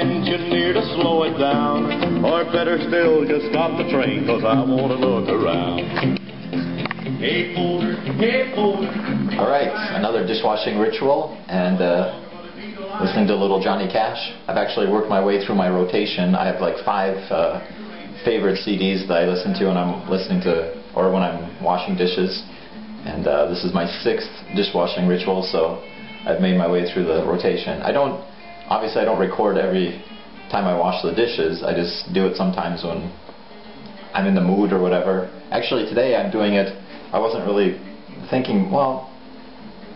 engine near to slow it down. Or better still, just stop the train, 'cause I want to look around. Hey, Porter, hey, Porter. Alright, another dishwashing ritual, and listening to little Johnny Cash. I've actually worked my way through my rotation. I have like 5 favorite CDs that I listen to when I'm listening to, or when I'm washing dishes. And this is my 6th dishwashing ritual, so I've made my way through the rotation. Obviously I don't record every time I wash the dishes. I just do it sometimes when I'm in the mood or whatever. Actually today I'm doing it, I wasn't really thinking, well,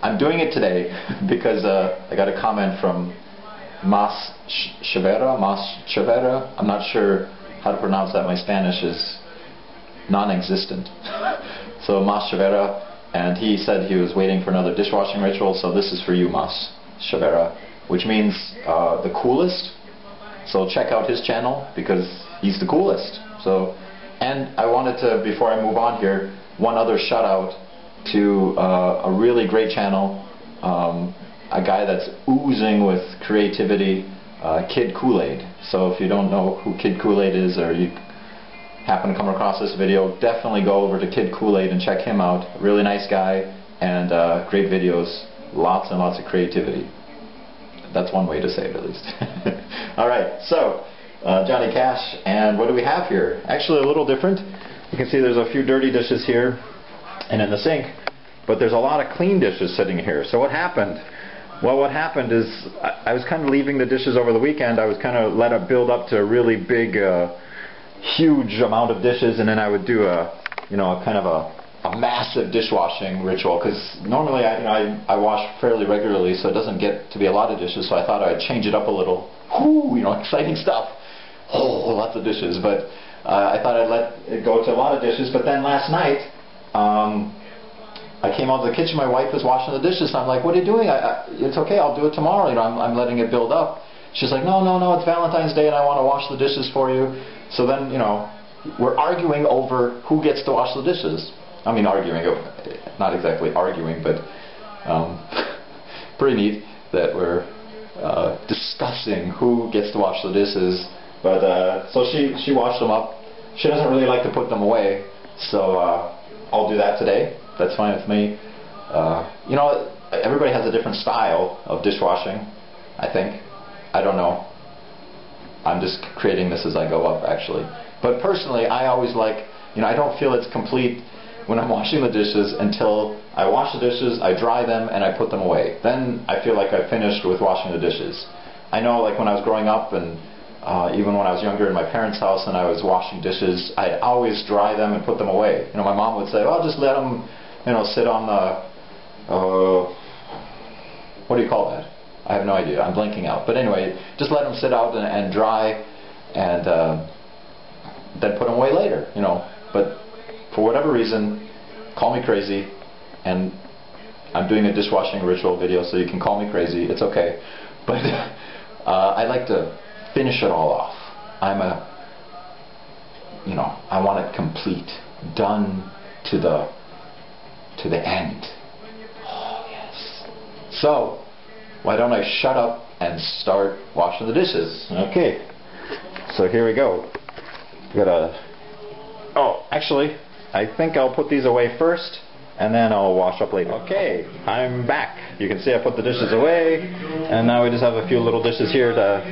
I'm doing it today because I got a comment from Mas Chavera. I'm not sure how to pronounce that. My Spanish is non-existent. So Mas Chavera, and he said he was waiting for another dishwashing ritual, so this is for you, Mas Chavera, which means the coolest. So check out his channel because he's the coolest. So, and I wanted to, before I move on here, one other shout out to a really great channel, a guy that's oozing with creativity, Kid Kool-Aid. So if you don't know who Kid Kool-Aid is, or you happen to come across this video, definitely go over to Kid Kool-Aid and check him out. Really nice guy, and great videos, lots and lots of creativity. That's one way to say it, at least. Alright, so Johnny Cash, and what do we have here? Actually a little different. You can see there's a few dirty dishes here and in the sink, but there's a lot of clean dishes sitting here. So what happened? Well, what happened is I was kind of leaving the dishes over the weekend. I was kind of let it build up to a really big, huge amount of dishes, and then I would do a kind of a massive dishwashing ritual, because normally I wash fairly regularly, so it doesn't get to be a lot of dishes. So I thought I'd change it up a little. Whoo, exciting stuff. Oh, lots of dishes, but I thought I'd let it go to a lot of dishes. But then last night, I came out of the kitchen, my wife was washing the dishes, and I'm like, what are you doing? It's okay, I'll do it tomorrow, I'm letting it build up. She's like, no, it's Valentine's Day and I want to wash the dishes for you. So then, we're arguing over who gets to wash the dishes. I mean, arguing, not exactly arguing, but pretty neat that we're discussing who gets to wash the dishes. But so she washed them up. She doesn't really like to put them away, so I'll do that today. That's fine with me. Everybody has a different style of dishwashing, I think. I don't know. I'm just creating this as I go up, actually. But personally, I always like, I don't feel it's complete when I'm washing the dishes until I wash the dishes, I dry them, and I put them away. Then I feel like I finished with washing the dishes. I know, like when I was growing up, and even when I was younger in my parents' house and I was washing dishes, I'd always dry them and put them away. My mom would say, well, just let them, sit on the, what do you call that? I have no idea. I'm blanking out. But anyway, just let them sit out and dry, and then put them away later, But for whatever reason, call me crazy, and I'm doing a dishwashing ritual video, so you can call me crazy. It's okay. But I like to finish it all off. I want it complete, done to the end. Oh yes. So why don't I shut up and start washing the dishes? Okay. So here we go. Actually, I think I'll put these away first, and then I'll wash up later. Okay, I'm back. You can see I put the dishes away, and now we just have a few little dishes here to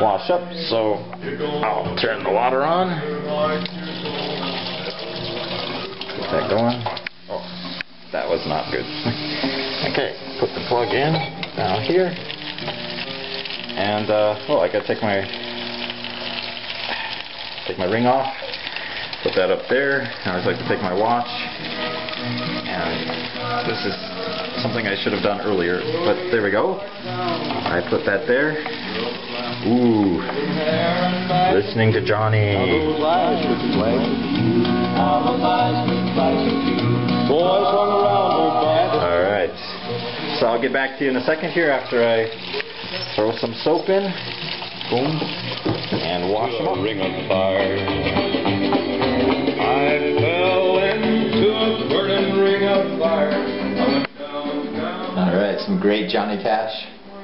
wash up. So I'll turn the water on. Get that going. Oh, that was not good. Okay, put the plug in down here, and I gotta take my ring off. Put that up there. I always like to take my watch, and this is something I should have done earlier, but there we go. I put that there. Ooh, listening to Johnny. Alright, so I'll get back to you in a second here after I throw some soap in. Boom, and wash them up. Ring of fire. I fell into a burning ring of fire. Alright, some great Johnny Cash.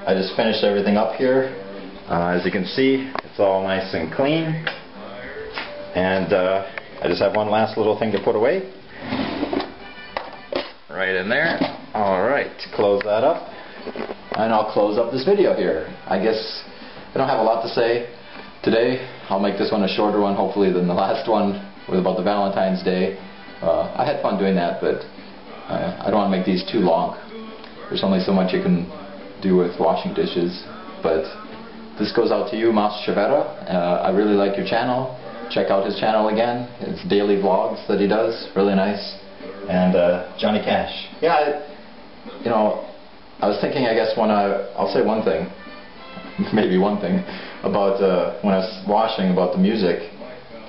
I just finished everything up here. As you can see, it's all nice and clean. And I just have one last little thing to put away. Right in there. Alright, close that up. And I'll close up this video here. I guess I don't have a lot to say today. I'll make this one a shorter one, hopefully, than the last one with about the Valentine's Day. I had fun doing that, but I don't want to make these too long. There's only so much you can do with washing dishes. But this goes out to you, Mas Chavera. I really like your channel. Check out his channel again. It's daily vlogs that he does. Really nice. And Johnny Cash. Yeah, you know, I was thinking, I guess, I'll say one thing, maybe one thing, about when I was washing, about the music.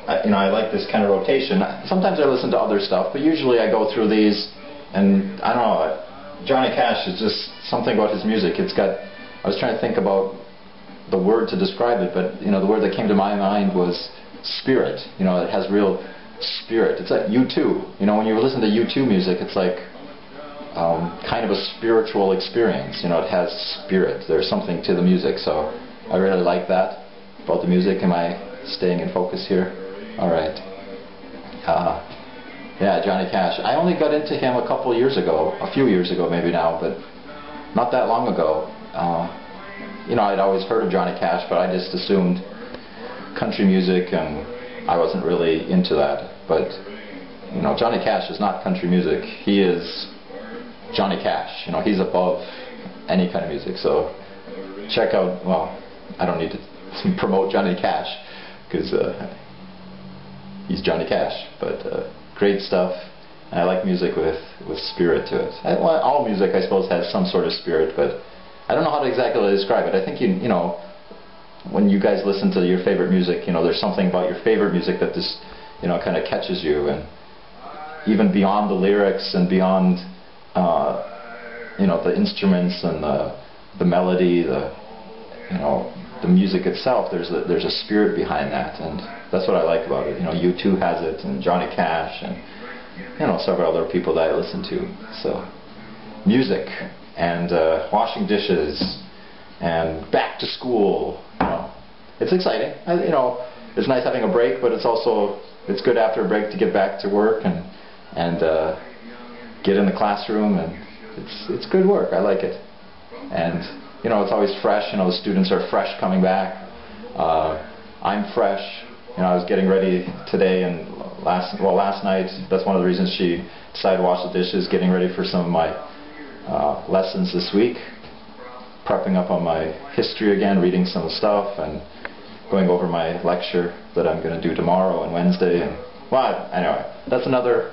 I like this kind of rotation. Sometimes I listen to other stuff, but usually I go through these, and I don't know, Johnny Cash is just something about his music. I was trying to think about the word to describe it, but the word that came to my mind was spirit. It has real spirit. It's like U2. When you listen to U2 music, it's like kind of a spiritual experience. It has spirit. There's something to the music, so I really like that about the music. Am I staying in focus here? Alright. Yeah, Johnny Cash. I only got into him a few years ago maybe now, but not that long ago. I'd always heard of Johnny Cash, but I just assumed country music, and I wasn't really into that. But Johnny Cash is not country music. He is Johnny Cash. He's above any kind of music. So check out. Well, I don't need to promote Johnny Cash because he's Johnny Cash. But great stuff. And I like music with spirit to it. All music, I suppose, has some sort of spirit, but I don't know how to exactly describe it. I think when you guys listen to your favorite music, there's something about your favorite music that just, kind of catches you, and even beyond the lyrics and beyond, the instruments and the melody, the music itself. There's a spirit behind that, and that's what I like about it. U2 has it, and Johnny Cash, and several other people that I listen to. So, music and washing dishes and back to school. It's exciting. It's nice having a break, but it's good after a break to get back to work and get in the classroom, and it's good work. I like it, and it's always fresh. The students are fresh coming back. I'm fresh. I was getting ready today and last night. That's one of the reasons she decided to wash the dishes. Getting ready for some of my lessons this week. Prepping up on my history again, reading some stuff, and going over my lecture that I'm going to do tomorrow and Wednesday. And well, anyway, that's another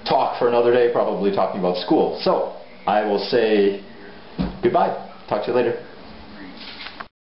talk for another day, probably talking about school. So I will say goodbye. Talk to you later.